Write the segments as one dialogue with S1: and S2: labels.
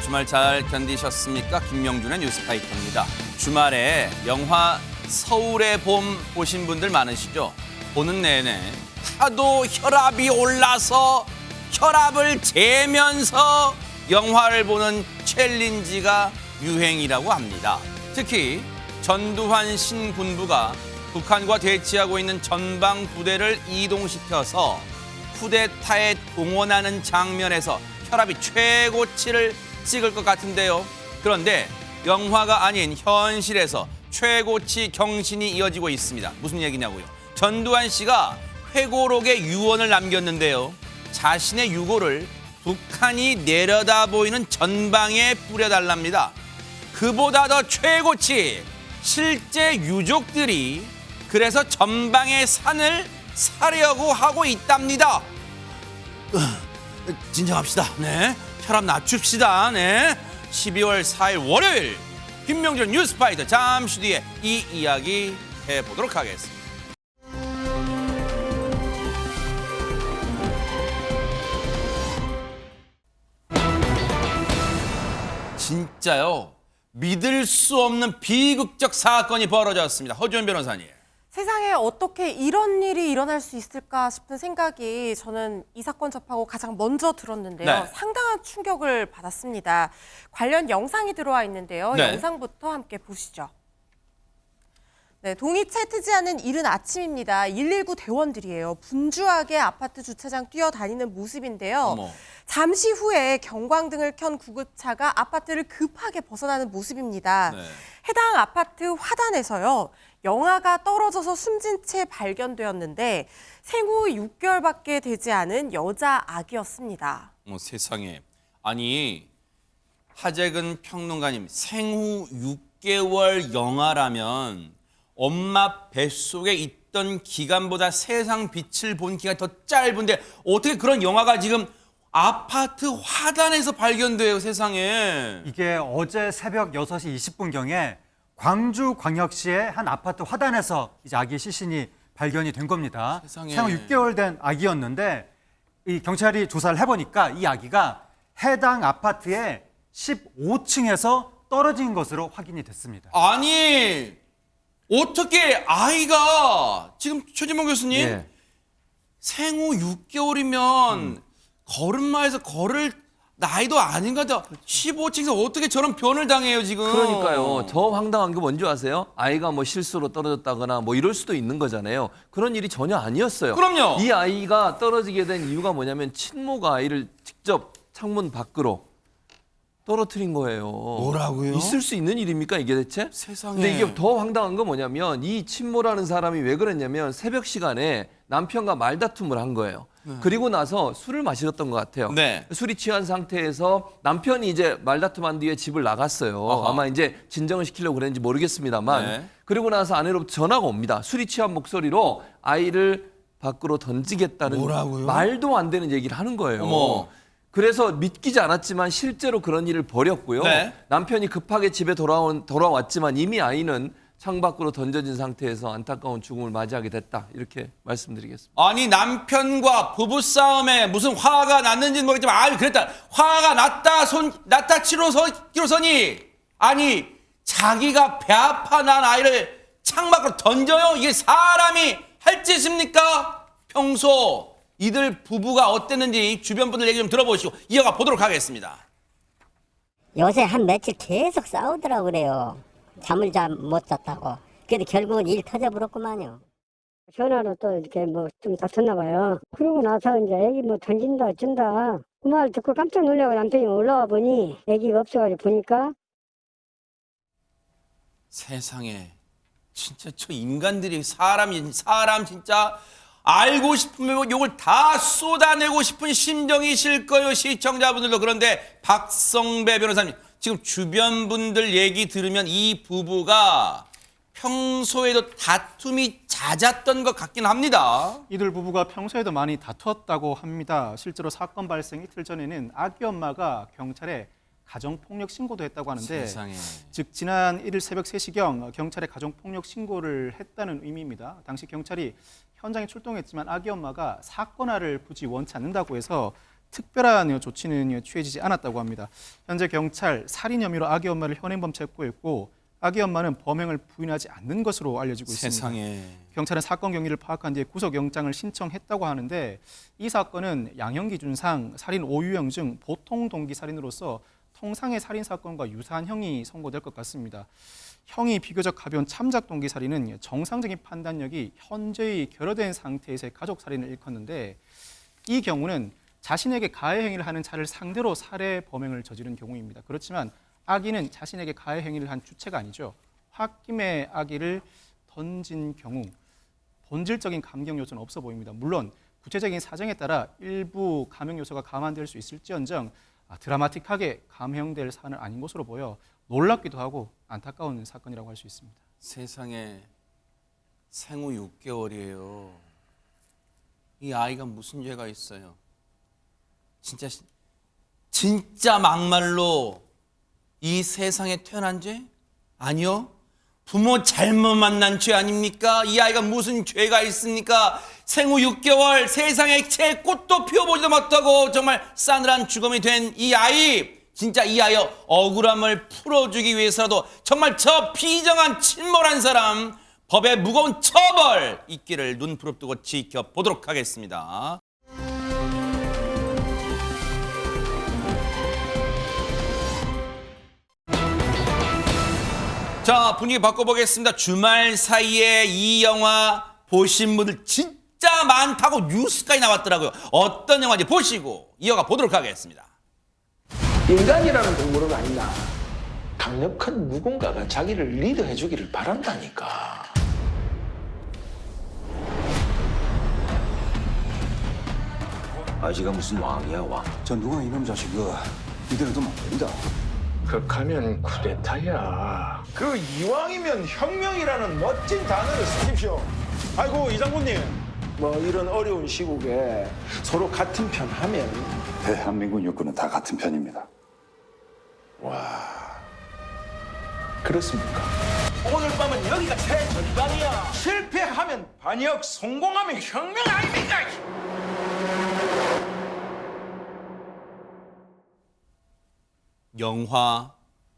S1: 주말 잘 견디셨습니까? 김명준의 뉴스파이터입니다. 주말에 영화 서울의 봄 보신 분들 많으시죠? 보는 내내 하도 혈압이 올라서 혈압을 재면서 영화를 보는 챌린지가 유행이라고 합니다. 특히 전두환 신군부가 북한과 대치하고 있는 전방 부대를 이동시켜서 쿠데타에 동원하는 장면에서 혈압이 최고치를 찍을 것 같은데요. 그런데 영화가 아닌 현실에서 최고치 경신이 이어지고 있습니다. 무슨 얘기냐고요? 전두환 씨가 회고록에 유언을 남겼는데요. 자신의 유고를 북한이 내려다 보이는 전방에 뿌려달랍니다. 그보다 더 최고치, 실제 유족들이 그래서 전방의 산을 사려고 하고 있답니다. 진정합시다. 네, 혈압 낮춥시다. 네, 12월 4일 월요일 김명준 뉴스파이터 잠시 뒤에 이 이야기 해보도록 하겠습니다. 진짜요? 믿을 수 없는 비극적 사건이 벌어졌습니다. 허주연 변호사님.
S2: 세상에 어떻게 이런 일이 일어날 수 있을까 싶은 생각이 저는 이 사건 접하고 가장 먼저 들었는데요.
S1: 네.
S2: 상당한 충격을 받았습니다. 관련 영상이 들어와 있는데요.
S1: 네.
S2: 영상부터 함께 보시죠. 네, 동이 채트지 않은 이른 아침입니다. 119 대원들이에요. 분주하게 아파트 주차장 뛰어다니는 모습인데요.
S1: 어머.
S2: 잠시 후에 경광등을 켠 구급차가 아파트를 급하게 벗어나는 모습입니다.
S1: 네.
S2: 해당 아파트 화단에서요. 영아가 떨어져서 숨진 채 발견되었는데 생후 6개월밖에 되지 않은 여자 아기였습니다.
S1: 세상에. 아니, 하재근 평론가님, 생후 6개월 영아라면 엄마 뱃속에 있던 기간보다 세상 빛을 본 기간이 더 짧은데 어떻게 그런 영아가 지금 아파트 화단에서 발견돼요, 세상에.
S3: 이게 어제 새벽 6시 20분경에 광주광역시의 한 아파트 화단에서 이제 아기 시신이 발견이 된 겁니다.
S1: 세상에.
S3: 생후 6개월 된 아기였는데 이 경찰이 조사를 해보니까 이 아기가 해당 아파트의 15층에서 떨어진 것으로 확인이 됐습니다.
S1: 아니, 어떻게 아이가 지금 최진봉 교수님
S4: 예.
S1: 생후 6개월이면 걸음마에서 걸을 나이도 아닌 것 같아요. 15층에서 어떻게 저런 변을 당해요, 지금.
S4: 그러니까요. 더 황당한 게 뭔지 아세요? 아이가 뭐 실수로 떨어졌다거나 뭐 이럴 수도 있는 거잖아요. 그런 일이 전혀 아니었어요.
S1: 그럼요.
S4: 이 아이가 떨어지게 된 이유가 뭐냐면 친모가 아이를 직접 창문 밖으로 떨어뜨린 거예요.
S1: 뭐라고요?
S4: 있을 수 있는 일입니까 이게 대체?
S1: 세상에.
S4: 근데 이게 더 황당한 건 뭐냐면 이 친모라는 사람이 왜 그랬냐면 새벽 시간에 남편과 말다툼을 한 거예요. 그리고 나서 술을 마셨던 것 같아요.
S1: 네.
S4: 술이 취한 상태에서 남편이 이제 말다툼한 뒤에 집을 나갔어요.
S1: 어허.
S4: 아마 이제 진정을 시키려고 그랬는지 모르겠습니다만.
S1: 네.
S4: 그리고 나서 아내로부터 전화가 옵니다. 술이 취한 목소리로 아이를 밖으로 던지겠다는
S1: 뭐라고요?
S4: 말도 안 되는 얘기를 하는 거예요.
S1: 어머.
S4: 그래서 믿기지 않았지만 실제로 그런 일을 벌였고요.
S1: 네.
S4: 남편이 급하게 집에 돌아왔지만 이미 아이는 창밖으로 던져진 상태에서 안타까운 죽음을 맞이하게 됐다. 이렇게 말씀드리겠습니다.
S1: 아니, 남편과 부부싸움에 무슨 화가 났는지는 모르겠지만, 아유, 그랬다. 화가 났다 치로서니. 아니, 자기가 배 아파 난 아이를 창밖으로 던져요? 이게 사람이 할 짓입니까? 평소 이들 부부가 어땠는지 주변 분들 얘기 좀 들어보시고 이어가 보도록 하겠습니다.
S5: 요새 한 며칠 계속 싸우더라고 그래요. 잠을 못 잤다고. 그래도 결국은 일 터져버렸구만요.
S6: 전화로 또 이렇게 뭐 좀 다퉜나 봐요. 그러고 나서 이제 애기 뭐 던진다 어쩐다 그 말 듣고 깜짝 놀라고 남편이 올라와 보니 애기가 없어가지고 보니까
S1: 세상에 진짜 저 인간들이 사람 진짜 알고 싶으면 욕을 다 쏟아내고 싶은 심정이실 거예요, 시청자분들도. 그런데 박성배 변호사님, 지금 주변 분들 얘기 들으면 이 부부가 평소에도 다툼이 잦았던 것 같긴 합니다.
S7: 이들 부부가 평소에도 많이 다투었다고 합니다. 실제로 사건 발생 이틀 전에는 아기 엄마가 경찰에 가정폭력 신고도 했다고 하는데,
S1: 세상에.
S7: 즉 지난 1일 새벽 3시경 경찰에 가정폭력 신고를 했다는 의미입니다. 당시 경찰이 현장에 출동했지만 아기 엄마가 사건화를 굳이 원치 않는다고 해서 특별한 조치는 취해지지 않았다고 합니다. 현재 경찰 살인 혐의로 아기 엄마를 현행범 체포했고 아기 엄마는 범행을 부인하지 않는 것으로 알려지고 있습니다.
S1: 세상에.
S7: 경찰은 사건 경위를 파악한 뒤에 구속영장을 신청했다고 하는데 이 사건은 양형 기준상 살인 5유형 중 보통 동기 살인으로서 통상의 살인 사건과 유사한 형이 선고될 것 같습니다. 형이 비교적 가벼운 참작 동기 살인은 정상적인 판단력이 현저히 결여된 상태에서의 가족 살인을 일컫는데 이 경우는 자신에게 가해 행위를 하는 차를 상대로 살해 범행을 저지른 경우입니다. 그렇지만 아기는 자신에게 가해 행위를 한 주체가 아니죠. 홧김에 아기를 던진 경우 본질적인 감경 요소는 없어 보입니다. 물론 구체적인 사정에 따라 일부 감형 요소가 감안될 수 있을지언정 드라마틱하게 감형될 사안은 아닌 것으로 보여 놀랍기도 하고 안타까운 사건이라고 할 수 있습니다.
S1: 세상에 생후 6개월이에요. 이 아이가 무슨 죄가 있어요? 진짜 막말로 이 세상에 태어난 죄? 아니요. 부모 잘못 만난 죄 아닙니까? 이 아이가 무슨 죄가 있습니까? 생후 6개월 세상에 채 꽃도 피워보지도 못하고 정말 싸늘한 죽음이 된 이 아이, 진짜 이 아이의 억울함을 풀어주기 위해서라도 정말 저 비정한 침몰한 사람 법의 무거운 처벌 있기를 눈 부릅뜨고 지켜보도록 하겠습니다. 자, 분위기 바꿔보겠습니다. 주말 사이에 이 영화 보신 분들 진짜 많다고 뉴스까지 나왔더라고요. 어떤 영화인지 보시고 이어가 보도록 하겠습니다.
S8: 인간이라는 동물은 아니다. 강력한 누군가가 자기를 리드해 주기를 바란다니까.
S9: 아지가 무슨 왕이야 왕. 저 누가 이놈 자식이 이대로 두면 안 된다.
S8: 극하면 쿠데타야. 그 이왕이면 혁명이라는 멋진 단어를 쓰십시오.
S10: 아이고 이 장군님.
S8: 뭐 이런 어려운 시국에 서로 같은 편 하면.
S9: 대한민국 육군은 다 같은 편입니다.
S8: 와, 그렇습니까? 오늘 밤은 여기가 최전방이야. 실패하면 반역, 성공하면 혁명 아닙니까?
S1: 영화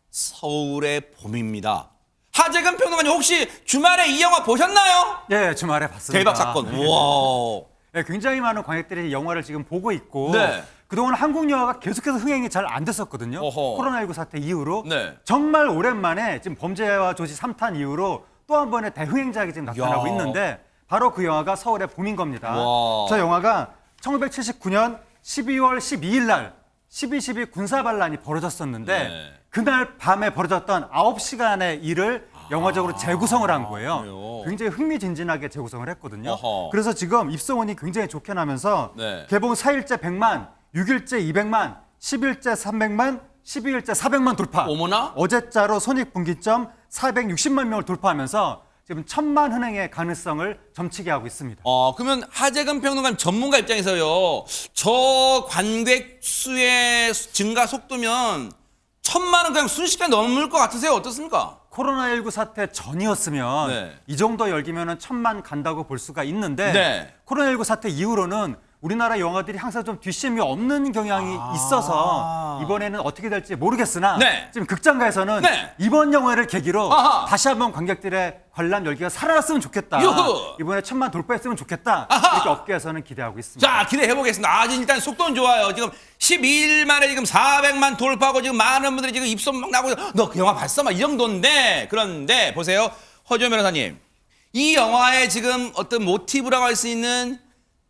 S1: 서울의 봄입니다. 하재근 평론가님 혹시 주말에 이 영화 보셨나요?
S3: 예, 주말에 봤습니다.
S1: 대박 사건. 우와.
S3: 예, 굉장히 많은 관객들이 영화를 지금 보고 있고
S1: 네.
S3: 그동안 한국 영화가 계속해서 흥행이 잘 안 됐었거든요.
S1: 어허.
S3: 코로나19 사태 이후로
S1: 네.
S3: 정말 오랜만에 지금 범죄와 조지 3탄 이후로 또 한 번의 대흥행작이 지금 나타나고
S1: 야.
S3: 있는데 바로 그 영화가 서울의 봄인 겁니다.
S1: 와.
S3: 저 영화가 1979년 12월 12일 날 12.12 군사반란이 벌어졌었는데
S1: 네.
S3: 그날 밤에 벌어졌던 9시간의 일을 영화적으로 재구성을 한 거예요.
S1: 그래요?
S3: 굉장히 흥미진진하게 재구성을 했거든요.
S1: 어허.
S3: 그래서 지금 입소문이 굉장히 좋게 나면서
S1: 네.
S3: 개봉 4일째 100만, 6일째 200만, 10일째 300만, 12일째 400만 돌파.
S1: 어머나?
S3: 어제자로 손익분기점 460만 명을 돌파하면서 지금 1000만 흔행의 가능성을 점치게 하고 있습니다.
S1: 그러면 하재근 평론가님 전문가 입장에서요. 저 관객 수의 증가 속도면 1000만은 그냥 순식간에 넘을 것 같으세요? 어떻습니까?
S3: 코로나19 사태 전이었으면
S1: 네.
S3: 이 정도 열기면 1000만 간다고 볼 수가 있는데
S1: 네.
S3: 코로나19 사태 이후로는 우리나라 영화들이 항상 좀 뒷심이 없는 경향이 있어서 이번에는 어떻게 될지 모르겠으나
S1: 네.
S3: 지금 극장가에서는
S1: 네.
S3: 이번 영화를 계기로
S1: 아하.
S3: 다시 한번 관객들의 관람 열기가 살아났으면 좋겠다.
S1: 유후.
S3: 이번에 1000만 돌파했으면 좋겠다.
S1: 아하.
S3: 이렇게 업계에서는 기대하고 있습니다.
S1: 자, 기대해 보겠습니다. 아직 일단 속도는 좋아요. 지금 12일 만에 지금 400만 돌파하고 지금 많은 분들이 지금 입소문 막 나고 너 그 영화 봤어? 막 이 정도인데 그런데 보세요. 허지원 변호사님. 이 영화의 지금 어떤 모티브라고 할 수 있는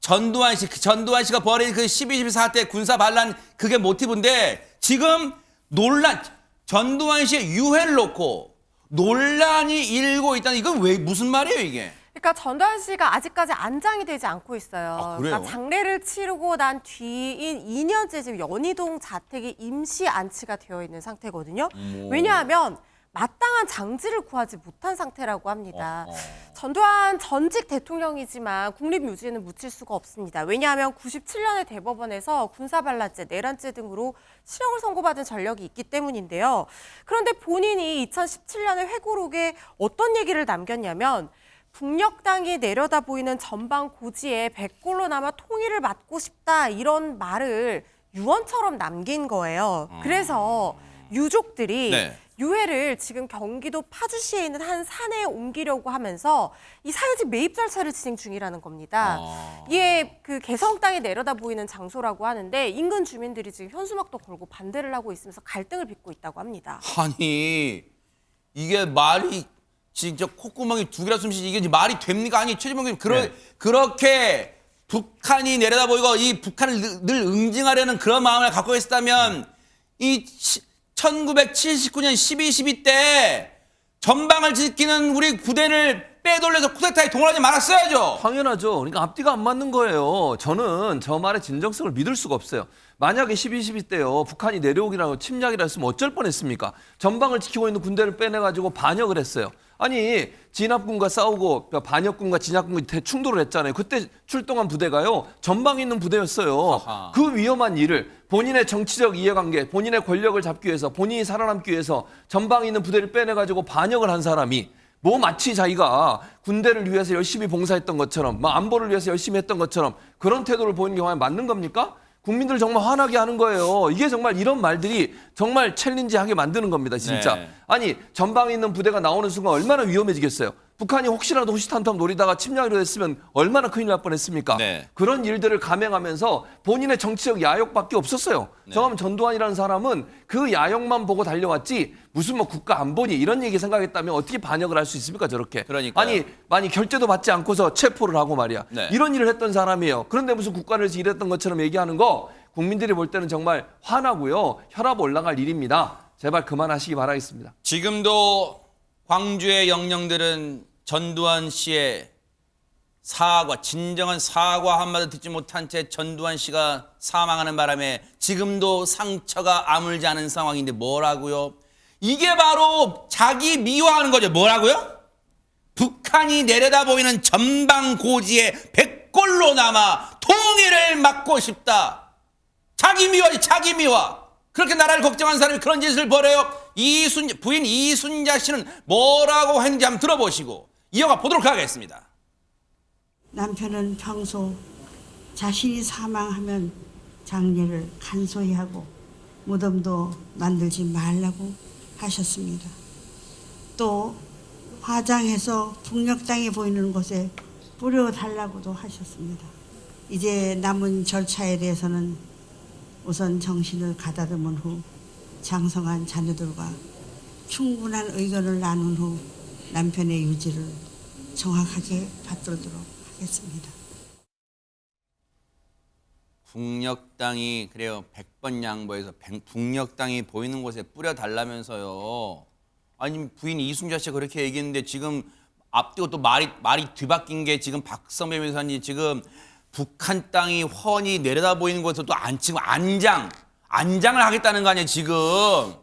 S1: 전두환 씨가 벌인 그 12.12 때 군사 반란 그게 모티브인데 지금 전두환 씨의 유해를 놓고 논란이 일고 있다는 이건 왜 무슨 말이에요 이게?
S2: 그러니까 전두환 씨가 아직까지 안장이 되지 않고 있어요.
S1: 아, 그래요?
S2: 그러니까 장례를 치르고 난 뒤인 2년째 지금 연희동 자택이 임시 안치가 되어 있는 상태거든요. 왜냐하면 마땅한 장지를 구하지 못한 상태라고 합니다. 전두환 전직 대통령이지만 국립묘지에는 묻힐 수가 없습니다. 왜냐하면 97년에 대법원에서 군사반란죄, 내란죄 등으로 실형을 선고받은 전력이 있기 때문인데요. 그런데 본인이 2017년에 회고록에 어떤 얘기를 남겼냐면 북녘땅이 내려다 보이는 전방 고지에 백골로나마 통일을 맡고 싶다 이런 말을 유언처럼 남긴 거예요. 그래서 유족들이
S1: 네.
S2: 유해를 지금 경기도 파주시에 있는 한 산에 옮기려고 하면서 이 사유지 매입 절차를 진행 중이라는 겁니다. 이게 그 개성 땅에 내려다 보이는 장소라고 하는데 인근 주민들이 지금 현수막도 걸고 반대를 하고 있으면서 갈등을 빚고 있다고 합니다.
S1: 아니 이게 말이 진짜 콧구멍이 두 개라 숨쉬지 이게 말이 됩니까? 아니 최진봉 교수님 그렇게 북한이 내려다 보이고 이 북한을 늘 응징하려는 그런 마음을 갖고 있었다면 이 1979년 12.12 때 전방을 지키는 우리 부대를 빼돌려서 쿠데타에 동원하지 말았어야죠.
S4: 당연하죠. 그러니까 앞뒤가 안 맞는 거예요. 저는 저 말의 진정성을 믿을 수가 없어요. 만약에 12.12 때요 북한이 내려오기라고 침략이라 했으면 어쩔 뻔했습니까? 전방을 지키고 있는 군대를 빼내가지고 반역을 했어요. 아니 진압군과 싸우고 반역군과 진압군이 충돌을 했잖아요. 그때 출동한 부대가요 전방에 있는 부대였어요.
S1: 아하.
S4: 그 위험한 일을 본인의 정치적 이해관계, 본인의 권력을 잡기 위해서, 본인이 살아남기 위해서 전방에 있는 부대를 빼내가지고 반역을 한 사람이 뭐 마치 자기가 군대를 위해서 열심히 봉사했던 것처럼, 안보를 위해서 열심히 했던 것처럼 그런 태도를 보이는 경우에 맞는 겁니까? 국민들을 정말 화나게 하는 거예요. 이게 정말 이런 말들이 정말 챌린지하게 만드는 겁니다, 진짜.
S1: 네.
S4: 아니 전방에 있는 부대가 나오는 순간 얼마나 위험해지겠어요. 북한이 혹시라도 호시탐탐 노리다가 침략을 했으면 얼마나 큰일 날 뻔했습니까?
S1: 네.
S4: 그런 일들을 감행하면서 본인의 정치적 야욕밖에 없었어요.
S1: 네.
S4: 정하면 전두환이라는 사람은 그 야욕만 보고 달려왔지 무슨 뭐 국가 안보니 이런 얘기 생각했다면 어떻게 반역을 할 수 있습니까 저렇게.
S1: 그러니까요.
S4: 아니 결제도 받지 않고서 체포를 하고 말이야.
S1: 네.
S4: 이런 일을 했던 사람이에요. 그런데 무슨 국가를 위해서 일했던 것처럼 얘기하는 거 국민들이 볼 때는 정말 화나고요. 혈압 올라갈 일입니다. 제발 그만하시기 바라겠습니다.
S1: 지금도 광주의 영령들은 전두환 씨의 사과, 진정한 사과 한마디 듣지 못한 채 전두환 씨가 사망하는 바람에 지금도 상처가 아물지 않은 상황인데 뭐라고요? 이게 바로 자기 미화하는 거죠. 뭐라고요? 북한이 내려다 보이는 전방 고지에 백골로 남아 통일을 막고 싶다. 자기 미화지, 자기 미화. 그렇게 나라를 걱정한 사람이 그런 짓을 벌여요. 부인 이순자 씨는 뭐라고 했는지 한번 들어보시고 이어가 보도록 하겠습니다.
S10: 남편은 평소 자신이 사망하면 장례를 간소히 하고 무덤도 만들지 말라고 하셨습니다. 또 화장해서 북녘 땅에 보이는 곳에 뿌려달라고도 하셨습니다. 이제 남은 절차에 대해서는 우선 정신을 가다듬은 후 장성한 자녀들과 충분한 의견을 나눈 후 남편의 유지를 정확하게 받들도록 하겠습니다.
S1: 북녘 땅이 그래요. 100번 양보해서 북녘 땅이 보이는 곳에 뿌려달라면서요. 아니 부인 이순자 씨가 그렇게 얘기했는데 지금 앞뒤고 또 말이 뒤바뀐 게 지금 박선배 변호사님 지금 북한 땅이 훤히 내려다 보이는 곳에서 또 안장을 하겠다는 거 아니에요 지금.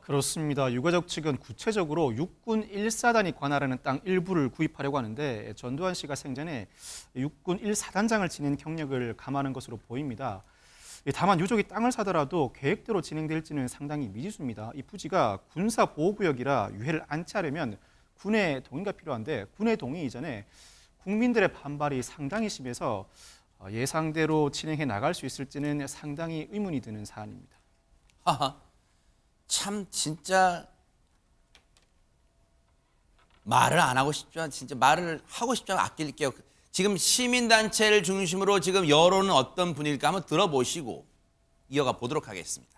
S7: 그렇습니다. 유가족 측은 구체적으로 육군 1사단이 관할하는 땅 일부를 구입하려고 하는데 전두환 씨가 생전에 육군 1사단장을 지낸 경력을 감안한 것으로 보입니다. 다만 유족이 땅을 사더라도 계획대로 진행될지는 상당히 미지수입니다. 이 부지가 군사보호구역이라 유해를 안치하려면 군의 동의가 필요한데 군의 동의 이전에 국민들의 반발이 상당히 심해서 예상대로 진행해 나갈 수 있을지는 상당히 의문이 드는 사안입니다.
S1: 하하, 참 진짜 말을 안 하고 싶지만 진짜 말을 하고 싶지만 아낄게요. 지금 시민단체를 중심으로 지금 여론은 어떤 분위기일까 한번 들어보시고 이어가 보도록 하겠습니다.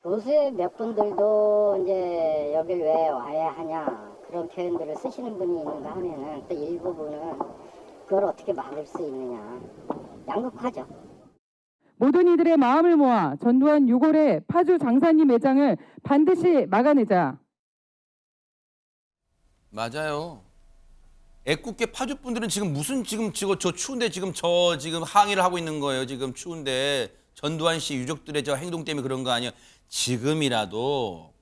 S5: 교수의 몇 분들도 이제 여길 왜 와야 하냐 그런 표현들을 쓰시는 분이 있는가 하면은 또 일부분은 그걸 어떻게 막을 수 있느냐 양극화죠.
S11: 모든 이들의 마음을 모아 전두환 6월에 파주 장사님 매장을 반드시 막아내자.
S1: 맞아요. 애꿎게 파주 분들은 지금 무슨 저 추운데 지금 항의를 하고 있는 거예요. 지금 추운데 전두환 씨 유족들의 저 행동 때문에 그런 거 아니에요. 지금이라도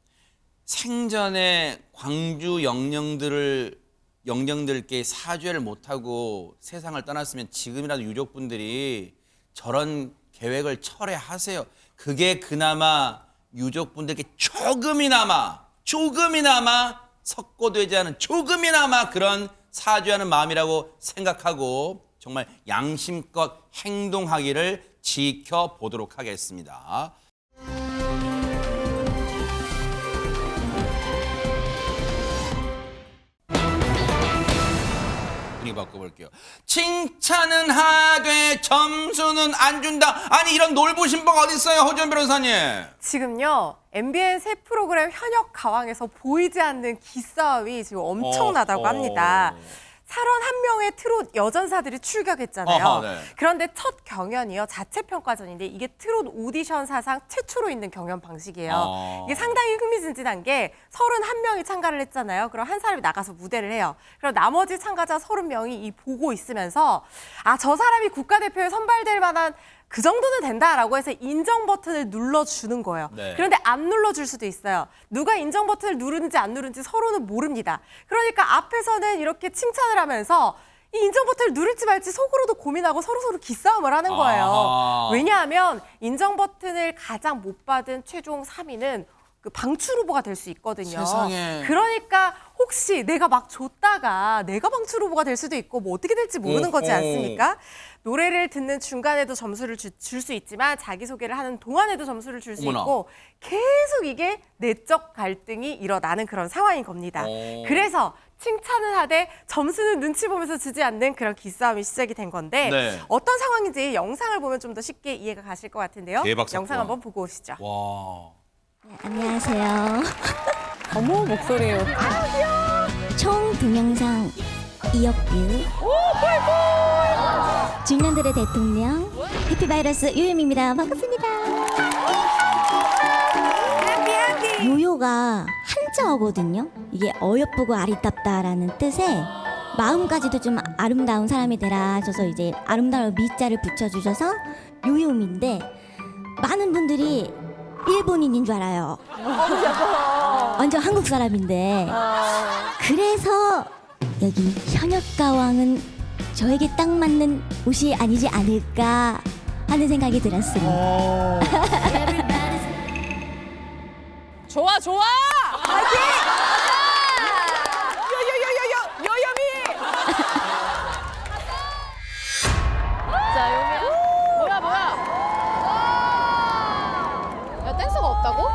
S1: 생전에 광주 영령들께 사죄를 못하고 세상을 떠났으면 지금이라도 유족분들이 저런 계획을 철회하세요. 그게 그나마 유족분들께 조금이나마 석고되지 않은 조금이나마 그런 사죄하는 마음이라고 생각하고 정말 양심껏 행동하기를 지켜보도록 하겠습니다. 바꿔볼게요. 칭찬은 하되 점수는 안 준다. 아니 이런 놀부심보가 어디 있어요, 허지연 변호사님?
S2: 지금요, MBN 새 프로그램 현역 가왕에서 보이지 않는 기싸움이 지금 엄청나다고 합니다. 살원 한 명의 트롯 여전사들이 출격했잖아요.
S1: 어허, 네.
S2: 그런데 첫 경연이요, 자체평가전인데 이게 트롯 오디션 사상 최초로 있는 경연 방식이에요. 이게 상당히 흥미진진한 게 31명이 참가를 했잖아요. 그럼 한 사람이 나가서 무대를 해요. 그럼 나머지 참가자 30명이 이 보고 있으면서 아, 저 사람이 국가대표에 선발될 만한 그 정도는 된다라고 해서 인정 버튼을 눌러주는 거예요.
S1: 네.
S2: 그런데 안 눌러줄 수도 있어요. 누가 인정 버튼을 누르는지 안 누르는지 서로는 모릅니다. 그러니까 앞에서는 이렇게 칭찬을 하면서 이 인정 버튼을 누를지 말지 속으로도 고민하고 서로서로 기싸움을 하는 거예요.
S1: 아하.
S2: 왜냐하면 인정 버튼을 가장 못 받은 최종 3위는 그 방출 후보가 될 수 있거든요.
S1: 세상에.
S2: 그러니까 혹시 내가 막 줬다가 내가 방출 후보가 될 수도 있고 뭐 어떻게 될지 모르는 거지 않습니까? 노래를 듣는 중간에도 점수를 줄 수 있지만 자기소개를 하는 동안에도 점수를 줄 수
S1: 어머나.
S2: 있고 계속 이게 내적 갈등이 일어나는 그런 상황인 겁니다. 그래서 칭찬을 하되 점수는 눈치 보면서 주지 않는 그런 기싸움이 시작이 된 건데
S1: 네.
S2: 어떤 상황인지 영상을 보면 좀 더 쉽게 이해가 가실 것 같은데요.
S1: 대박 사건.
S2: 영상 한번 보고 오시죠.
S1: 와.
S12: 안녕하세요.
S2: 어머, 목소리요.
S12: 총 동영상 2억 뷰. 중년들의 대통령 해피바이러스 요요미입니다. 반갑습니다. 요요가 한자어거든요. 이게 어여쁘고 아리답다라는 뜻에 마음까지도 좀 아름다운 사람이 되라 하셔서 이제 아름다운 미자를 붙여주셔서 요요미인데 많은 분들이 일본인인 줄 알아요. 완전 한국 사람인데 그래서 여기 현역가왕은 저에게 딱 맞는 옷이 아니지 않을까 하는 생각이 들었습니다.
S2: 좋아, 좋아! 화이팅! 요요미! 자, 요미야. 뭐야? 야, 댄서가 없다고?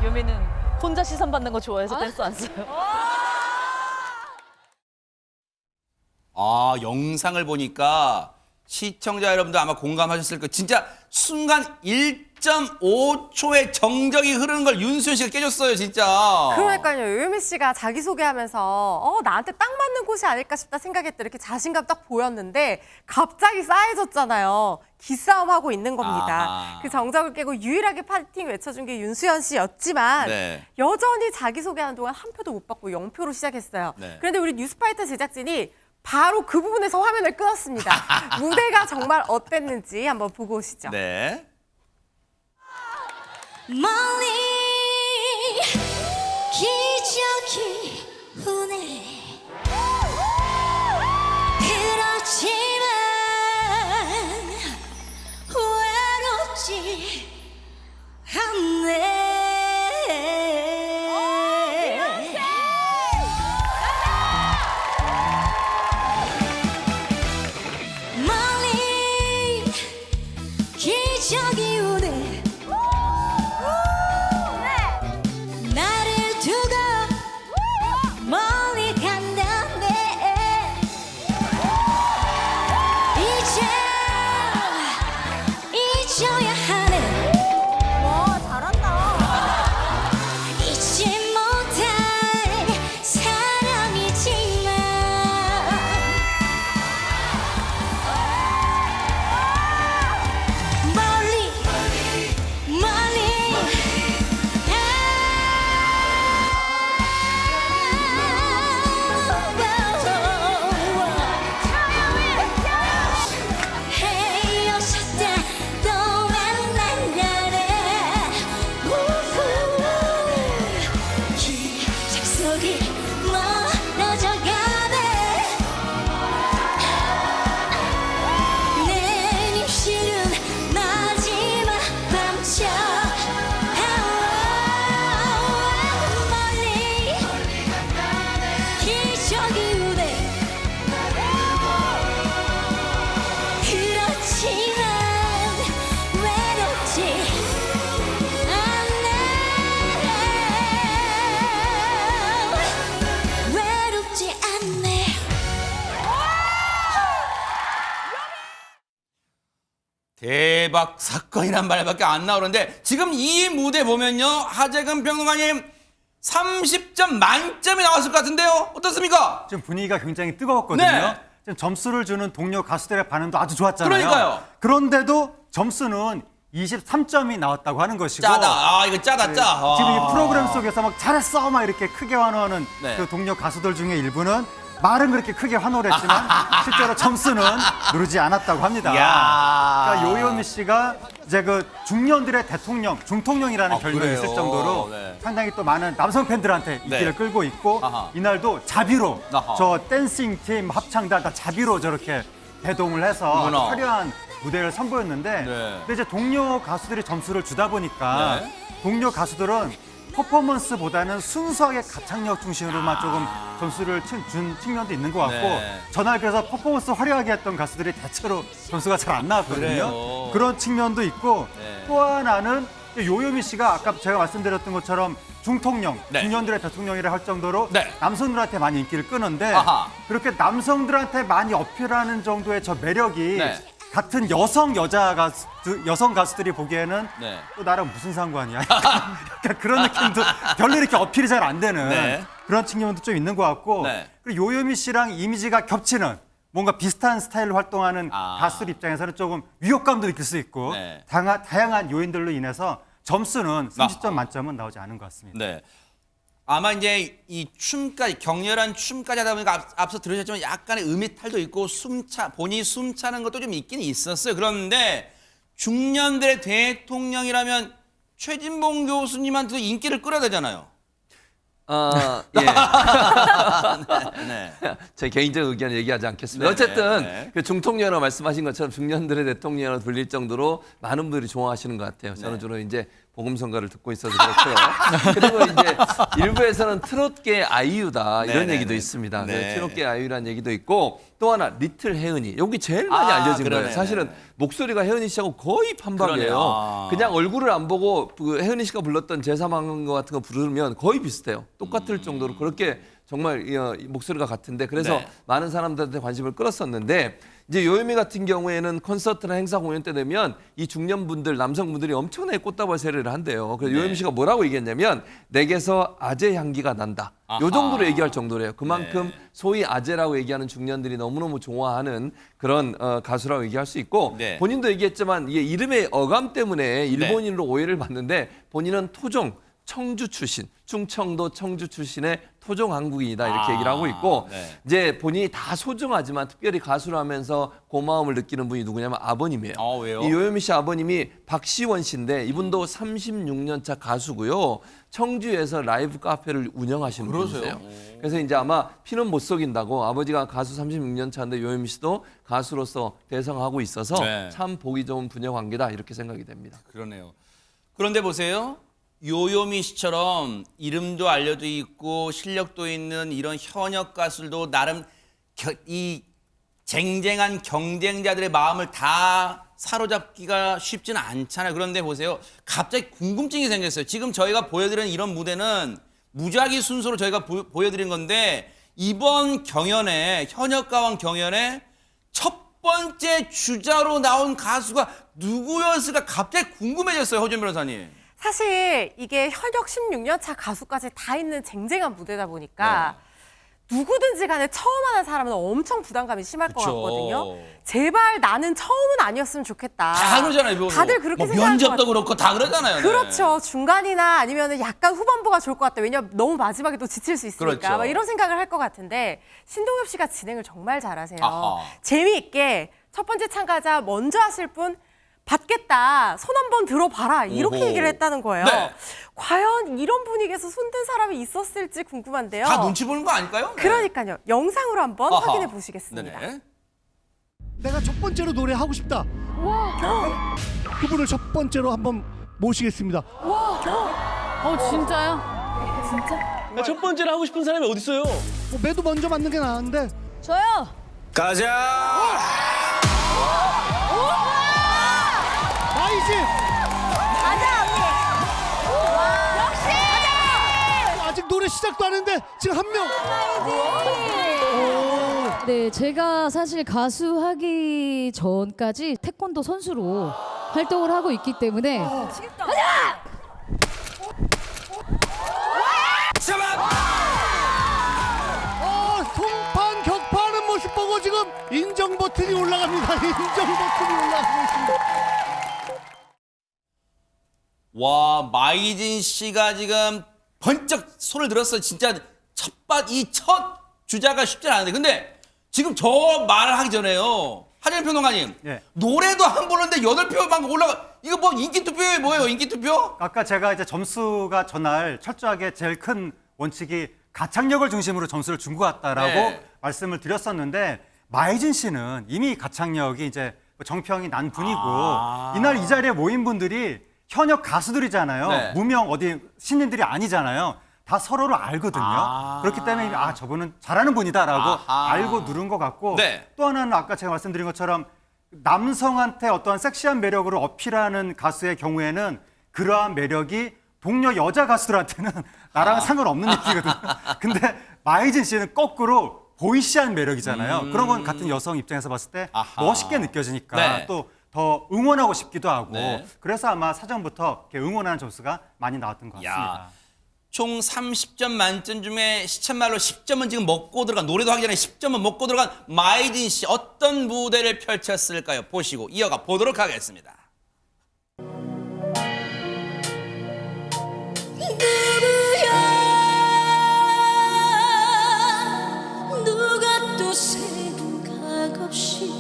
S13: 요미는 혼자 시선 받는 거 좋아해서 댄스 안 써요.
S1: 아, 영상을 보니까 시청자 여러분도 아마 공감하셨을 거예요. 진짜 순간 1.5초의 정적이 흐르는 걸 윤수연 씨가 깨줬어요, 진짜.
S2: 그러니까요. 요요미 씨가 자기소개하면서 나한테 딱 맞는 곳이 아닐까 싶다 생각했더니 이렇게 자신감 딱 보였는데 갑자기 싸해졌잖아요. 기싸움하고 있는 겁니다.
S1: 아하.
S2: 그 정적을 깨고 유일하게 파이팅 외쳐준 게 윤수연 씨였지만
S1: 네.
S2: 여전히 자기소개하는 동안 한 표도 못 받고 0표로 시작했어요.
S1: 네.
S2: 그런데 우리 뉴스파이터 제작진이 바로 그 부분에서 화면을 끊었습니다. 무대가 정말 어땠는지 한번 보고 오시죠.
S1: 네.
S12: 멀리 기적이 오네 그렇지만 외롭지 않네 멀리 기적이 오네 나를 두고 멀리 간다네 이제 잊어야 하는 와 잘한다 잊지 못할 사람이지만 멀리 헤어졌다 또 만난다네 기적 속이 멀어져가네 내 입술은 마지막 밤처 멀리 기적이 오네 그렇지만
S1: 대박 사건이란 말밖에 안 나오는데 지금 이 무대 보면요. 하재근 평론가님 30점 만점이 나왔을 것 같은데요. 어떻습니까?
S3: 지금 분위기가 굉장히 뜨거웠거든요.
S1: 네.
S3: 지금 점수를 주는 동료 가수들의 반응도 아주 좋았잖아요.
S1: 그러니까요.
S3: 그런데도 점수는 23점이 나왔다고 하는 것이고
S1: 짜다. 아 이거 짜다 짜.
S3: 지금 이 프로그램 속에서 막 잘했어 막 이렇게 크게 환호하는
S1: 네.
S3: 그 동료 가수들 중에 일부는 말은 그렇게 크게 환호를 했지만 실제로 점수는 누르지 않았다고 합니다.
S1: 야.
S3: 그러니까 요요미 씨가 이제 그 중년들의 대통령, 중통령이라는 별명이
S1: 그래요?
S3: 있을 정도로
S1: 네.
S3: 상당히 또 많은 남성 팬들한테 인기를
S1: 네.
S3: 끌고 있고
S1: 아하.
S3: 이날도 자비로
S1: 아하.
S3: 저 댄싱 팀 합창단 다 자비로 저렇게 대동을 해서
S1: 어머나.
S3: 아주 화려한 무대를 선보였는데
S1: 네.
S3: 근데 이제 동료 가수들이 점수를 주다 보니까
S1: 네.
S3: 동료 가수들은 퍼포먼스보다는 순수하게 가창력 중심으로만 조금 점수를 준 측면도 있는 것 같고
S1: 네.
S3: 전날 그래서 퍼포먼스 화려하게 했던 가수들이 대체로 점수가 잘 안 나왔거든요.
S1: 그래요.
S3: 그런 측면도 있고
S1: 네.
S3: 또 하나는 요요미 씨가 아까 제가 말씀드렸던 것처럼 중통령,
S1: 네.
S3: 중년들의 대통령이라 할 정도로
S1: 네.
S3: 남성들한테 많이 인기를 끄는데
S1: 아하.
S3: 그렇게 남성들한테 많이 어필하는 정도의 저 매력이
S1: 네.
S3: 같은 여성 가수들이 보기에는
S1: 네.
S3: 또 나랑 무슨 상관이야? 약간 그런 느낌도 별로 이렇게 어필이 잘 안 되는
S1: 네.
S3: 그런 측면도 좀 있는 것 같고
S1: 네.
S3: 그리고 요요미 씨랑 이미지가 겹치는 뭔가 비슷한 스타일로 활동하는
S1: 아.
S3: 가수들 입장에서는 조금 위협감도 느낄 수 있고
S1: 네.
S3: 다양한 요인들로 인해서 점수는 30점
S1: 아하.
S3: 만점은 나오지 않은 것 같습니다.
S1: 네. 아마 이제 이 춤까지 격렬한 춤까지 하다 보니까 앞서 들으셨지만 약간의 음이탈도 있고 본인이 숨차는 것도 좀 있긴 있었어요. 그런데 중년들의 대통령이라면 최진봉 교수님한테도 인기를 끌어야 되잖아요.
S4: 예.
S1: 네.
S4: 제 개인적 의견 얘기하지 않겠습니다.
S1: 네,
S4: 어쨌든
S1: 네.
S4: 그 중통령이라고 말씀하신 것처럼 중년들의 대통령으로 불릴 정도로 많은 분들이 좋아하시는 것 같아요. 저는
S1: 네.
S4: 주로 이제 복음성가를 듣고 있어서 그렇고요. 그리고 이제 일부에서는 트롯계 아이유다 이런
S1: 네,
S4: 얘기도
S1: 네.
S4: 있습니다.
S1: 네.
S4: 트롯계 아이유라는 얘기도 있고 또 하나 리틀 혜은이 여기 제일 많이
S1: 아,
S4: 알려진
S1: 그러네.
S4: 거예요. 사실은 목소리가 혜은이 씨하고 거의 판박이에요.
S1: 그러네요. 아.
S4: 그냥 얼굴을 안 보고 그 혜은이 씨가 불렀던 제3항 같은 거 부르면 거의 비슷해요. 똑같을 정도로 그렇게 정말 이 목소리가 같은데 그래서
S1: 네.
S4: 많은 사람들한테 관심을 끌었었는데 이제 요요미 같은 경우에는 콘서트나 행사 공연 때 되면 이 중년분들 남성분들이 엄청나게 꽃다발 세례를 한대요. 그래서
S1: 네.
S4: 요요미 씨가 뭐라고 얘기했냐면 내게서 아재 향기가 난다.
S1: 아하.
S4: 요 정도로 얘기할 정도래요. 그만큼
S1: 네.
S4: 소위 아재라고 얘기하는 중년들이 너무너무 좋아하는 그런 가수라고 얘기할 수 있고
S1: 네.
S4: 본인도 얘기했지만 이게 이름의 어감 때문에 일본인으로 오해를 받는데 본인은 토종 청주 출신, 충청도 청주 출신의 토종 한국인이다 이렇게 얘기를 하고 있고
S1: 네.
S4: 이제 본인이 다 소중하지만 특별히 가수를 하면서 고마움을 느끼는 분이 누구냐면 아버님이에요.
S1: 왜요?
S4: 이 요요미 씨 아버님이 박시원 씨인데 이분도 36년 차 가수고요. 청주에서 라이브 카페를 운영하시는
S1: 그러세요?
S4: 분이세요. 그래서 이제 아마 피는 못 속인다고 아버지가 가수 36년 차인데 요요미 씨도 가수로서 대성하고 있어서
S1: 네.
S4: 참 보기 좋은 부녀 관계다 이렇게 생각이 됩니다.
S1: 그러네요. 그런데 보세요. 요요미 씨처럼 이름도 알려져 있고 실력도 있는 이런 현역 가수들도 나름 이 쟁쟁한 경쟁자들의 마음을 다 사로잡기가 쉽지는 않잖아요. 그런데 보세요. 갑자기 궁금증이 생겼어요. 지금 저희가 보여드리는 이런 무대는 무작위 순서로 저희가 보여드린 건데 이번 경연에 현역 가왕 경연에 첫 번째 주자로 나온 가수가 누구였을까 갑자기 궁금해졌어요. 허준 변호사님.
S2: 사실 이게 현역 16년 차 가수까지 다 있는 쟁쟁한 무대다 보니까 누구든지 간에 처음 하는 사람은 엄청 부담감이 심할 것
S1: 그쵸.
S2: 같거든요. 제발 나는 처음은 아니었으면 좋겠다.
S1: 다 그러잖아요. 이거.
S2: 다들 그렇게
S1: 뭐
S2: 생각할 것
S1: 면접도
S2: 같아요.
S1: 그렇고 다 그러잖아요. 네.
S2: 그렇죠. 중간이나 아니면 약간 후반부가 좋을 것 같다. 왜냐면 너무 마지막에 또 지칠 수 있으니까.
S1: 그렇죠.
S2: 막 이런 생각을 할 것 같은데 신동엽 씨가 진행을 정말 잘하세요.
S1: 아하.
S2: 재미있게 첫 번째 참가자 먼저 하실 분 받겠다. 손 한번 들어봐라. 이렇게
S1: 오호.
S2: 얘기를 했다는 거예요.
S1: 네.
S2: 과연 이런 분위기에서 손든 사람이 있었을지 궁금한데요.
S1: 다 눈치 보는 거 아닐까요? 네.
S2: 그러니까요. 영상으로 한번
S1: 아하.
S2: 확인해 보시겠습니다.
S1: 네네.
S14: 내가 첫 번째로 노래하고 싶다. 그분을 첫 번째로 한번 모시겠습니다.
S13: 진짜요? 진짜?
S8: 첫 번째로 하고 싶은 사람이 어디 있어요?
S14: 뭐 매도 먼저 맞는 게 나은데.
S13: 저요.
S1: 가자.
S14: 마이지.
S13: 가자 언니. 역시.
S14: 아직 노래 시작도 안 했는데 지금 한 명.
S15: 네, 제가 사실 가수 하기 전까지
S11: 태권도 선수로 활동을 하고 있기 때문에
S14: 송판 격파하는 모습 보고 지금 인정 버튼이 올라갑니다. 인정 버튼이 올라가고 있습니다.
S1: 와, 마이진 씨가 지금 번쩍 손을 들었어. 진짜 첫 주자가 쉽지 않은데. 근데 지금 저 말을 하기 전에요. 하재영 평론가님.
S3: 예.
S1: 노래도 안 부르는데 8표만 올라가. 이거 뭐 인기 투표예요? 뭐예요? 인기 투표?
S3: 아까 제가 이제 점수가 전날 철저하게 제일 큰 원칙이 가창력을 중심으로 점수를 준 것 같다라고
S1: 네.
S3: 말씀을 드렸었는데 마이진 씨는 이미 가창력이 이제 정평이 난 분이고 이날 이 자리에 모인 분들이 현역 가수들이잖아요.
S1: 네.
S3: 무명 어디 신인들이 아니잖아요. 다 서로를 알거든요. 그렇기 때문에 저분은 잘하는 분이다라고 알고 누른 것 같고
S1: 네.
S3: 또 하나는 아까 제가 말씀드린 것처럼 남성한테 어떠한 섹시한 매력으로 어필하는 가수의 경우에는 그러한 매력이 동료 여자 가수들한테는 나랑 상관없는 얘기거든요. 근데 마이진 씨는 거꾸로 보이시한 매력이잖아요. 그런 건 같은 여성 입장에서 봤을 때 멋있게 느껴지니까
S1: 네.
S3: 또 더 응원하고 싶기도 하고
S1: 네.
S3: 그래서 아마 사전부터 이렇게 응원하는 점수가 많이 나왔던 것 같습니다.
S1: 야, 총 30점 만점 중에 시쳇말로 10점은 지금 먹고 들어간, 노래도 하기 전에 10점은 먹고 들어간 마이진 씨 어떤 무대를 펼쳤을까요? 보시고 이어가 보도록 하겠습니다.
S12: 누구야 누가 또 생각 없이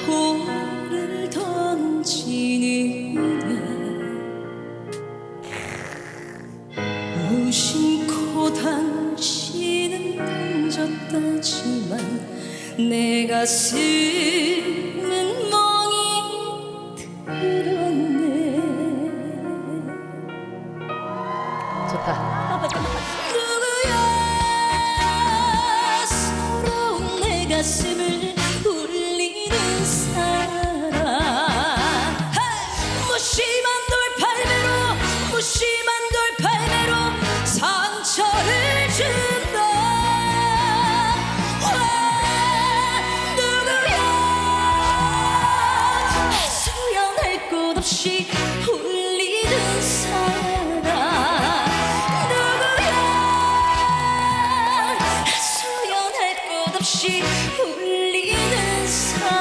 S12: 돌을 던지느냐 무심코 당신은 던졌다지만 내 가슴은 멍이 들었네
S13: 좋다.
S12: 누구야 서러운 내 가슴을 울리는 사람 무심한 돌팔매로 무심한 돌팔매로 상처를 준다 누구야 수연할 곳 없이 울리는 사람 수연할 곳 없이 울리는 사람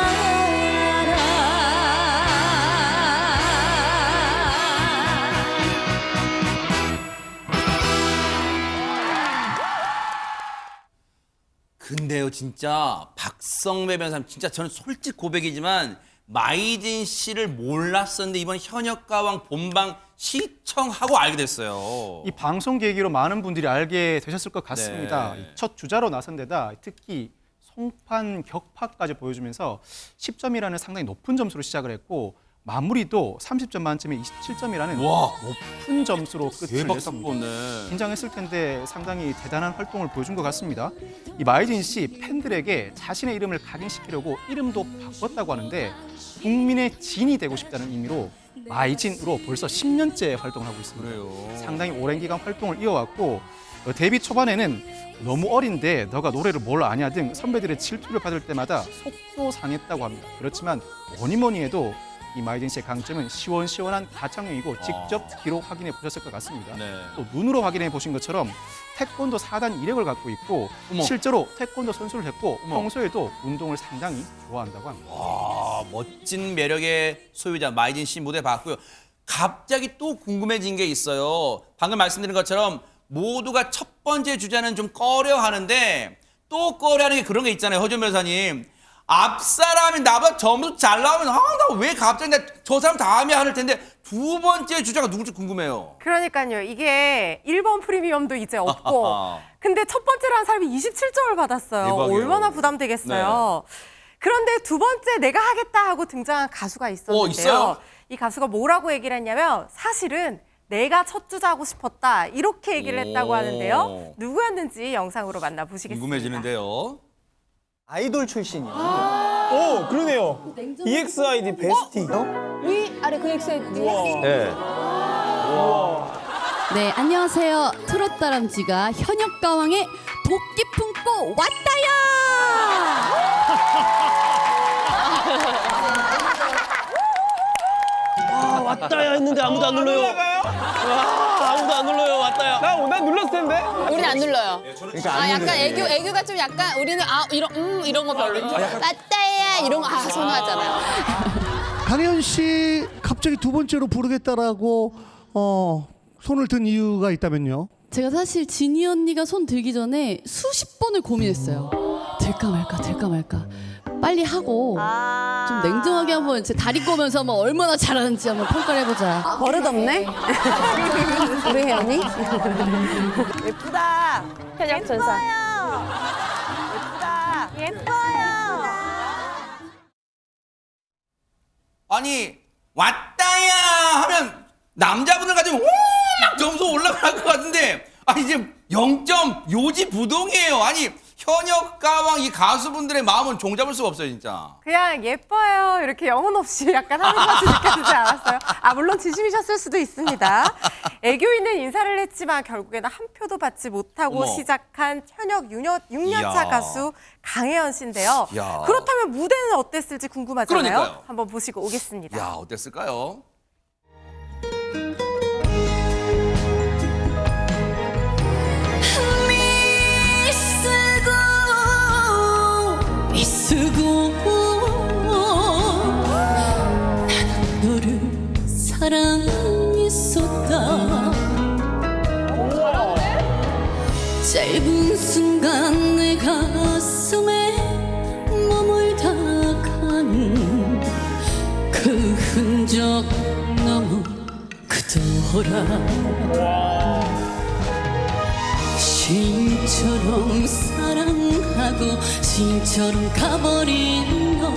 S1: 근데요, 진짜 박성배 변호사님, 진짜 저는 솔직 고백이지만 마이진 씨를 몰랐었는데 이번 현역가왕 본방 시청하고 알게 됐어요.
S7: 이 방송 계기로 많은 분들이 알게 되셨을 것 같습니다.
S1: 네.
S7: 첫 주자로 나선 데다 특히 송판 격파까지 보여주면서 10점이라는 상당히 높은 점수로 시작을 했고 마무리도 30점 만점에 27점이라는
S1: 와,
S7: 높은 점수로 끝을
S1: 대박
S7: 냈습니다.
S1: 사건네.
S7: 긴장했을 텐데 상당히 대단한 활동을 보여준 것 같습니다. 이 마이진 씨 팬들에게 자신의 이름을 각인시키려고 이름도 바꿨다고 하는데 국민의 진이 되고 싶다는 의미로 마이진으로 벌써 10년째 활동을 하고 있습니다.
S1: 그래요.
S7: 상당히 오랜 기간 활동을 이어왔고 데뷔 초반에는 너무 어린데 너가 노래를 뭘 아냐 등 선배들의 질투를 받을 때마다 속도 상했다고 합니다. 그렇지만 뭐니 해도 이 마이진 씨의 강점은 시원시원한 가창력이고 직접 귀로 확인해 보셨을 것 같습니다.
S1: 네.
S7: 또 눈으로 확인해 보신 것처럼 태권도 4단 이력을 갖고 있고
S1: 어머.
S7: 실제로 태권도 선수를 했고
S1: 어머.
S7: 평소에도 운동을 상당히 좋아한다고 합니다.
S1: 와, 멋진 매력의 소유자 마이진 씨 무대 봤고요. 갑자기 또 궁금해진 게 있어요. 방금 말씀드린 것처럼 모두가 첫 번째 주자는 좀 꺼려하는데 또 꺼려하는 게 그런 게 있잖아요. 허준 변호사님. 앞 사람이 나보다 점수 잘 나오면 나 왜 갑자기 저 사람 다음에 하는 텐데 두 번째 주자가 누굴지 궁금해요.
S2: 그러니까요. 이게 1번 프리미엄도 이제 없고 근데 첫 번째로 한 사람이 27점을 받았어요.
S1: 대박이에요.
S2: 얼마나 부담되겠어요. 그런데 두 번째 내가 하겠다 하고 등장한 가수가 있었는데요.
S1: 있어요?
S2: 이 가수가 뭐라고 얘기를 했냐면 사실은 내가 첫 주자고 싶었다 이렇게 얘기를 했다고 하는데요. 누구였는지 영상으로 만나보시겠습니다.
S1: 궁금해지는데요.
S15: 아이돌 출신이요. 오, 그러네요. EXID 베스티요?
S11: 위아래 그 엑셀
S15: 네.
S11: 네, 안녕하세요. 트롯다람쥐가 현역가왕의 도끼 품고 왔다요!
S15: 와, 왔다야 했는데 아무도 안 눌러요. 와, 아무도 안 눌러요. 왔다야. 난 눌렀을 텐데.
S16: 우리는 안 눌러요.
S15: 그러니까
S16: 아, 약간 애교가 좀 약간 우리는 이런 거 별로. 맞다야 이런 거 선호하잖아요.
S14: 강혜연 씨 갑자기 두 번째로 부르겠다라고 손을 든 이유가 있다면요?
S12: 제가 사실 진희 언니가 손 들기 전에 수십 번을 고민했어요. 될까 말까. 빨리 하고 좀 냉정하게 한번 제 다리 꼬면서 한번 얼마나 잘하는지 한번 평가를 해보자.
S2: 버릇없네. 우리 혜연이. 예쁘다.
S13: 현역 전사.
S2: 예쁘다. 예뻐요.
S1: 아니 왔다야 하면 남자분들 가지고 막 점수 올라갈 것 같은데 아니 지금 0점 요지부동이에요. 아니 현역 가왕 이 가수분들의 마음은 종잡을 수가 없어요 진짜.
S2: 그냥 예뻐요. 이렇게 영혼 없이 약간 하는 것 같이 느껴지지 않았어요? 아, 물론 진심이셨을 수도 있습니다. 애교 있는 인사를 했지만 결국에는 한 표도 받지 못하고
S1: 어머.
S2: 시작한 현역 6년차
S1: 이야.
S2: 가수 강혜연 씨인데요.
S1: 이야.
S2: 그렇다면 무대는 어땠을지 궁금하잖아요.
S1: 그러니까요.
S2: 한번 보시고 오겠습니다.
S1: 야 어땠을까요?
S12: 미쓰고 나는 너를 사랑했었다. 짧은 순간 내 가슴에 머물다 가는 그 흔적 너무 그더라. 신처럼 사랑하고 신처럼 가버린 너,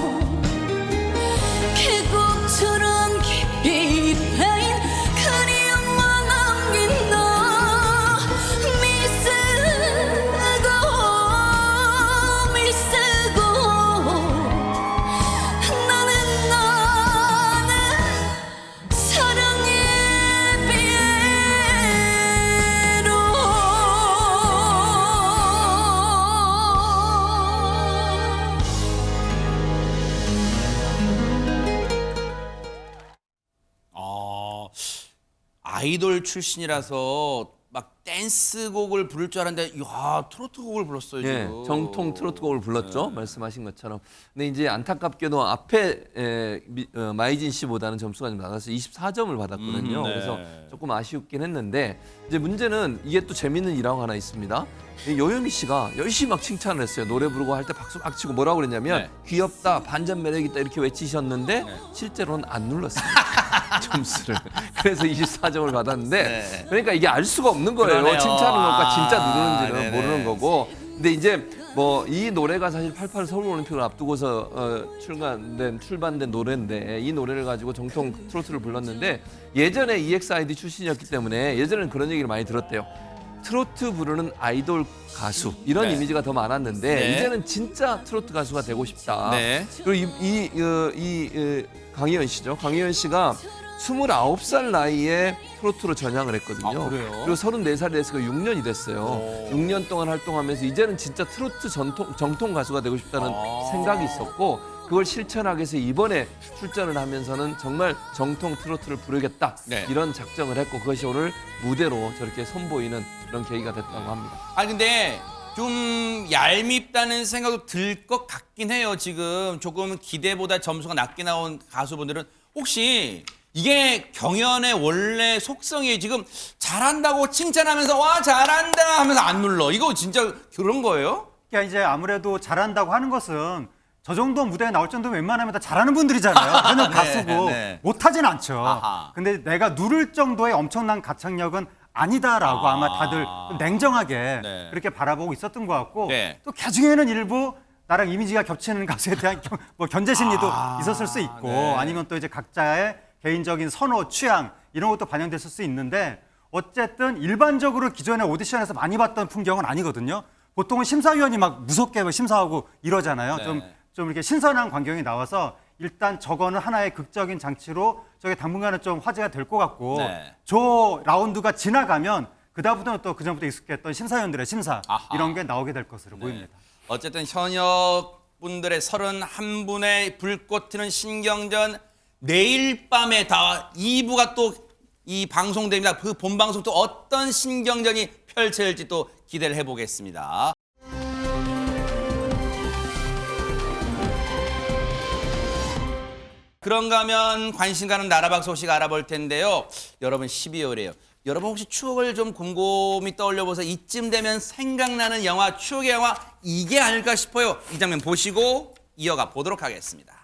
S12: 계곡처럼 깊이 패인 그리움만 남긴 너. 미쓰고 나는 사랑의 비애로.
S1: 아이돌 출신이라서 막 댄스곡을 부를 줄 알았는데 야 트로트곡을 불렀어요
S4: 예,
S1: 지금.
S4: 정통 트로트곡을 불렀죠. 말씀하신 것처럼. 근데 이제 안타깝게도 앞에 마이진 씨보다는 점수가 좀 낮아서 24점을 받았거든요.
S1: 네.
S4: 그래서 조금 아쉬웠긴 했는데 이제 문제는 이게 또 재밌는 일화가 하나 있습니다. 이 요요미 씨가 열심히 막 칭찬을 했어요. 노래 부르고 할 때 박수 막 치고 뭐라고 그랬냐면
S1: 네.
S4: 귀엽다, 반전 매력 있다 이렇게 외치셨는데 실제로는 안 눌렀어요. 점수를. 그래서 24점을 받았는데
S1: 네.
S4: 그러니까 이게 알 수가 없는 거예요.
S1: 그러네요.
S4: 칭찬하는 것과 진짜
S1: 아,
S4: 누르는지는
S1: 네네.
S4: 모르는 거고. 근데 이제 뭐 이 노래가 사실 88 서울올림픽을 앞두고서 출반된 노래인데 이 노래를 가지고 정통 트로트를 불렀는데 예전에 EXID 출신이었기 때문에 예전에는 그런 얘기를 많이 들었대요. 트로트 부르는 아이돌 가수 이런
S1: 네.
S4: 이미지가 더 많았는데
S1: 네.
S4: 이제는 진짜 트로트 가수가 되고 싶다.
S1: 네.
S4: 그리고 강희연 씨죠. 강희연 씨가 29살 나이에 트로트로 전향을 했거든요.
S1: 아, 그래요?
S4: 그리고 34살이 돼서 6년이 됐어요. 6년 동안 활동하면서 이제는 진짜 트로트 정통 가수가 되고 싶다는 생각이 있었고 그걸 실천하기 위해서 이번에 출전을 하면서는 정말 정통 트로트를 부르겠다.
S1: 네.
S4: 이런 작정을 했고 그것이 오늘 무대로 저렇게 선보이는 그런 계기가 됐다고 합니다.
S1: 아니 근데 좀 얄밉다는 생각도 들 것 같긴 해요. 지금 조금 기대보다 점수가 낮게 나온 가수분들은 혹시 이게 경연의 원래 속성이 지금 잘한다고 칭찬하면서 와 잘한다 하면서 안 눌러. 이거 진짜 그런 거예요?
S3: 그러니까 이제 아무래도 잘한다고 하는 것은 저 정도 무대에 나올 정도면 웬만하면 다 잘하는 분들이잖아요. 저는 가수고
S1: 네.
S3: 못하진 않죠.
S1: 아하.
S3: 근데 내가 누를 정도의 엄청난 가창력은 아니다라고 아마 다들 좀 냉정하게
S1: 네.
S3: 그렇게 바라보고 있었던 것 같고
S1: 네.
S3: 또 그중에는 일부 나랑 이미지가 겹치는 가수에 대한 뭐 견제 심리도 있었을 수 있고
S1: 네.
S3: 아니면 또 이제 각자의 개인적인 선호, 취향 이런 것도 반영됐을 수 있는데 어쨌든 일반적으로 기존에 오디션에서 많이 봤던 풍경은 아니거든요. 보통은 심사위원이 막 무섭게 심사하고 이러잖아요.
S1: 네.
S3: 좀 이렇게 신선한 광경이 나와서 일단 저거는 하나의 극적인 장치로 저게 당분간은 좀 화제가 될 것 같고
S1: 네.
S3: 저 라운드가 지나가면 그다음부터는 또 그전부터 익숙했던 심사위원들의 심사
S1: 아하.
S3: 이런 게 나오게 될 것으로 보입니다.
S1: 어쨌든 현역 가족분들의 31분의 불꽃 튀는 신경전 내일 밤에 다 2부가 또 이 방송됩니다. 그 본방송 또 어떤 신경전이 펼쳐질지 또 기대를 해보겠습니다. 그런가 하면 관심 가는 나라박 소식 알아볼 텐데요. 여러분 12월이에요. 여러분 혹시 추억을 좀 곰곰이 떠올려보세요. 이쯤 되면 생각나는 영화, 추억의 영화 이게 아닐까 싶어요. 이 장면 보시고 이어가 보도록 하겠습니다.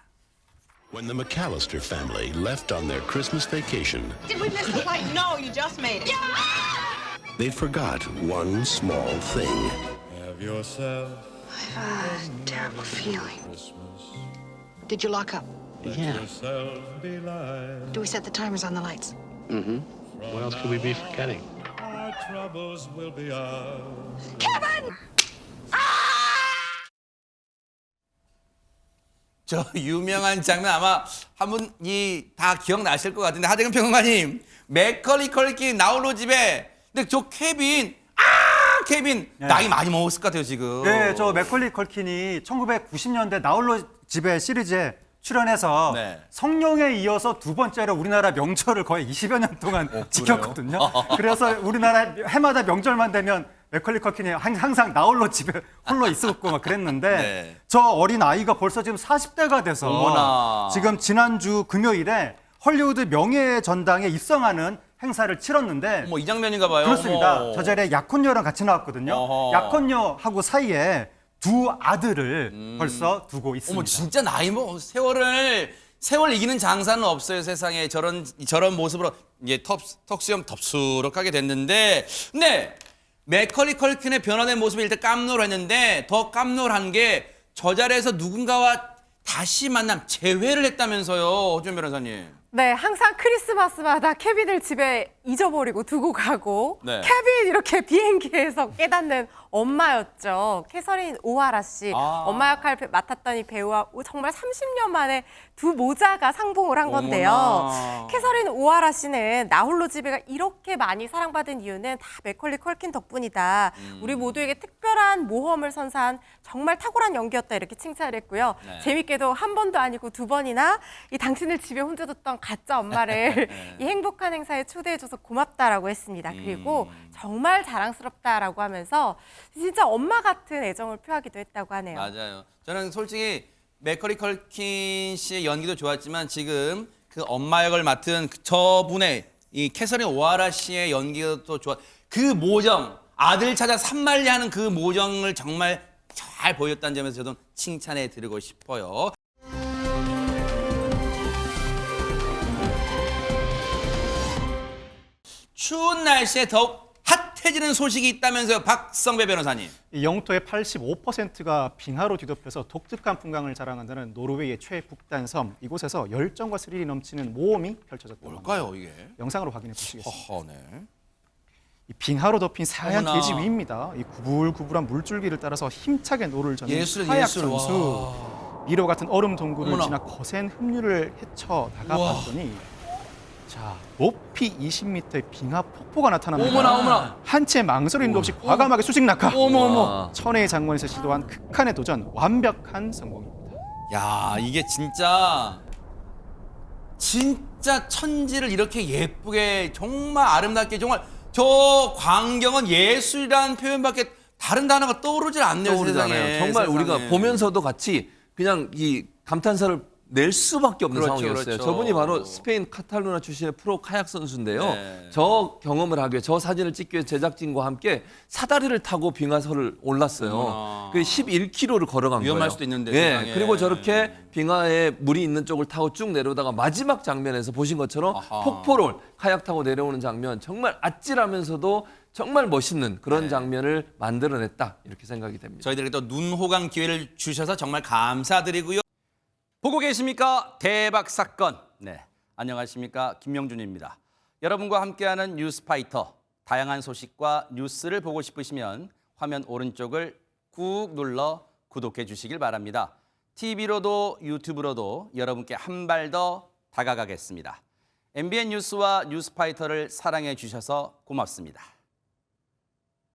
S17: When the McAllister family left on their Christmas vacation,
S18: Did we miss the flight? No, you just made it.
S17: they forgot one small thing.
S18: Have yourself. I have a terrible feeling. Did you lock up?
S17: Yeah.
S18: Do we set the timers on the lights?
S17: Mm-hmm. What else could we be forgetting?
S18: Our troubles will be ours. Kevin!
S1: 저 유명한 장면 아마 한 분이 다 기억나실 것 같은데 하재근 평론가님 맥컬리 컬킨 나홀로 집에 근데 저 케빈 케빈
S3: 네.
S1: 나이 많이 먹었을 것 같아요 지금.
S3: 네, 저 맥컬리 컬킨이 1990년대 나홀로 집에 시리즈에 출연해서
S1: 네.
S3: 성룡에 이어서 두 번째로 우리나라 명절을 거의 20여 년 동안 지켰거든요. 그래서 우리나라 해마다 명절만 되면 맥컬리 컬킨이 항상 나홀로 집에 홀로 있었고 막 그랬는데
S1: 네.
S3: 저 어린 아이가 벌써 지금 40대가 돼서
S1: 어머나.
S3: 지금 지난주 금요일에 헐리우드 명예의 전당에 입성하는 행사를 치렀는데
S1: 뭐 이 장면인가 봐요.
S3: 그렇습니다.
S1: 어머.
S3: 저 자리에 약혼녀랑 같이 나왔거든요.
S1: 어허.
S3: 약혼녀하고 사이에 두 아들을 벌써 두고 있습니다.
S1: 어머 진짜 나이 먹 세월 이기는 장사는 없어요 세상에 저런 모습으로 이제 턱수염 덥수룩하게 됐는데 근데 맥컬리 컬킨의 변화된 모습이 일단 깜놀했는데 더 깜놀한 게 저 자리에서 누군가와 다시 만남 재회를 했다면서요 허준 변호사님.
S2: 네, 항상 크리스마스마다 케빈을 집에 잊어버리고 두고 가고
S1: 네.
S2: 케빈 이렇게 비행기에서 깨닫는 엄마였죠. 캐서린 오하라 씨. 엄마 역할을 맡았던 이 배우와 정말 30년 만에 두 모자가 상봉을 한 건데요.
S1: 어머나.
S2: 캐서린 오하라 씨는 나홀로 집에가 이렇게 많이 사랑받은 이유는 다 맥컬리 컬킨 덕분이다. 우리 모두에게 특별한 모험을 선사한 정말 탁월한 연기였다 이렇게 칭찬을 했고요.
S1: 네.
S2: 재밌게도 한 번도 아니고 두 번이나 이 당신을 집에 혼자 뒀던 가짜 엄마를 이 행복한 행사에 초대해줘서 고맙다라고 했습니다. 그리고 정말 자랑스럽다라고 하면서 진짜 엄마 같은 애정을 표하기도 했다고 하네요.
S1: 맞아요. 저는 솔직히 맥컬리 컬킨 씨의 연기도 좋았지만 지금 그 엄마 역을 맡은 저분의 이 캐서린 오하라 씨의 연기도 또 좋아. 그 모정 아들 찾아 산만리하는 그 모정을 정말 잘 보였다는 점에서 저도 칭찬해 드리고 싶어요. 추운 날씨에 더욱 핫해지는 소식이 있다면서요, 박성배 변호사님.
S7: 이 영토의 85%가 빙하로 뒤덮여서 독특한 풍광을 자랑한다는 노르웨이의 최북단 섬 이곳에서 열정과 스릴이 넘치는 모험이 펼쳐졌다고 합니다.
S1: 뭘까요, 이게?
S7: 영상으로 확인해 보시겠습니다.
S1: 허허, 네.
S7: 이 빙하로 덮인 사하얀
S1: 어머나.
S7: 대지 위입니다. 이 구불구불한 물줄기를 따라서 힘차게 노를 저는
S1: 예술,
S7: 카약
S1: 예술.
S7: 선수. 미로 같은 얼음 동굴을
S1: 어머나.
S7: 지나 거센 흡류를 헤쳐 나가봤더니 자 높이 20m의 빙하 폭포가 나타납니다.
S1: 어머나, 어머나.
S7: 한 채 망설임도 없이 과감하게 수직 낙하.
S1: 어머.
S7: 천혜의 장관에서 시도한 극한의 도전, 완벽한 성공입니다.
S1: 야, 이게 진짜 천지를 이렇게 예쁘게 정말 아름답게 정말 저 광경은 예술이라는 표현밖에 다른 단어가 떠오르질 않네요.
S4: 떠오르잖아요.
S1: 세상에.
S4: 정말
S1: 세상에.
S4: 우리가 보면서도 같이 그냥 이 감탄사를 낼 수밖에 없는
S1: 그렇죠,
S4: 상황이었어요.
S1: 그렇죠.
S4: 저분이 바로 스페인 카탈루나 출신의 프로 카약 선수인데요.
S1: 네.
S4: 저 경험을 하기 위해 저 사진을 찍기 위해 제작진과 함께 사다리를 타고 빙하선을 올랐어요.
S1: 어머나.
S4: 그 11km를 걸어간
S1: 위험할
S4: 거예요.
S1: 수도 있는데,
S4: 예,
S1: 세상에.
S4: 그리고 저렇게 빙하에 물이 있는 쪽을 타고 쭉 내려오다가 마지막 장면에서 보신 것처럼
S1: 아하.
S4: 폭포를 카약 타고 내려오는 장면 정말 아찔하면서도 정말 멋있는 그런
S1: 네.
S4: 장면을 만들어냈다 이렇게 생각이 됩니다.
S1: 저희들에게 또 눈호강 기회를 주셔서 정말 감사드리고요. 보고 계십니까? 대박 사건. 네, 안녕하십니까? 김명준입니다. 여러분과 함께하는 뉴스파이터. 다양한 소식과 뉴스를 보고 싶으시면 화면 오른쪽을 꾹 눌러 구독해 주시길 바랍니다. TV로도 유튜브로도 여러분께 한 발 더 다가가겠습니다. MBN 뉴스와 뉴스파이터를 사랑해 주셔서 고맙습니다.